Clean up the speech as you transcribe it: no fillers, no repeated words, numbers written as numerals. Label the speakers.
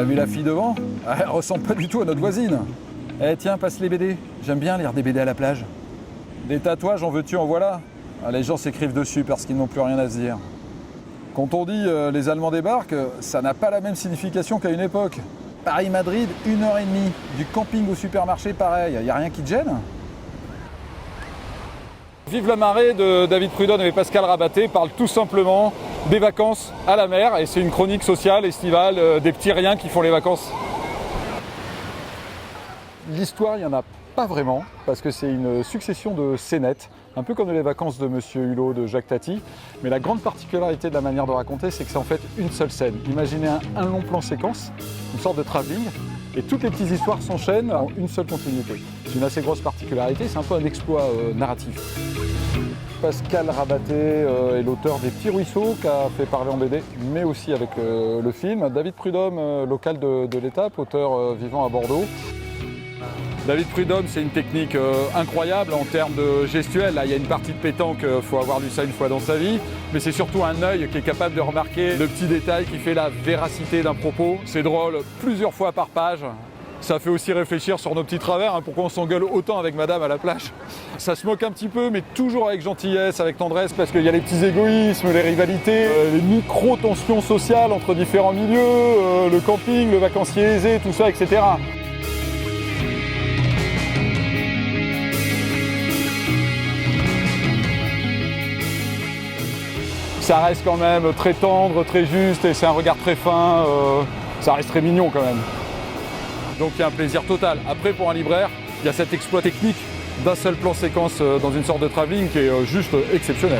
Speaker 1: vu la fille devant? Elle ressemble pas du tout à notre voisine. Eh tiens, passe les BD. J'aime bien lire des BD à la plage. Des tatouages, en veux-tu, en voilà. Les gens s'écrivent dessus parce qu'ils n'ont plus rien à se dire. Quand on dit les Allemands débarquent, ça n'a pas la même signification qu'à une époque. Paris-Madrid, 1h30. Du camping au supermarché, pareil. Y a rien qui te gêne? Vive la marée de David Prudhomme et Pascal Rabaté parle tout simplement des vacances à la mer. Et c'est une chronique sociale, estivale, des petits riens qui font les vacances. L'histoire, il n'y en a pas vraiment, parce que c'est une succession de scénettes, un peu comme les vacances de Monsieur Hulot, de Jacques Tati. Mais la grande particularité de la manière de raconter, c'est que c'est en fait une seule scène. Imaginez un long plan séquence, une sorte de travelling, et toutes les petites histoires s'enchaînent en une seule continuité. C'est une assez grosse particularité, c'est un peu un exploit narratif. Pascal Rabaté est l'auteur des Petits Ruisseaux, qui a fait parler en BD, mais aussi avec le film. David Prudhomme, local de l'étape, auteur vivant à Bordeaux. David Prudhomme, c'est une technique incroyable en termes de gestuelle. Là, il y a une partie de pétanque, il faut avoir lu ça une fois dans sa vie. Mais c'est surtout un œil qui est capable de remarquer le petit détail qui fait la véracité d'un propos. C'est drôle plusieurs fois par page. Ça fait aussi réfléchir sur nos petits travers, pourquoi on s'engueule autant avec madame à la plage. Ça se moque un petit peu, mais toujours avec gentillesse, avec tendresse, parce qu'il y a les petits égoïsmes, les rivalités, les micro-tensions sociales entre différents milieux, le camping, le vacancier aisé, tout ça, etc. Ça reste quand même très tendre, très juste, et c'est un regard très fin, ça reste très mignon quand même. Donc il y a un plaisir total. Après, pour un libraire, il y a cet exploit technique d'un seul plan séquence dans une sorte de travelling qui est juste exceptionnel.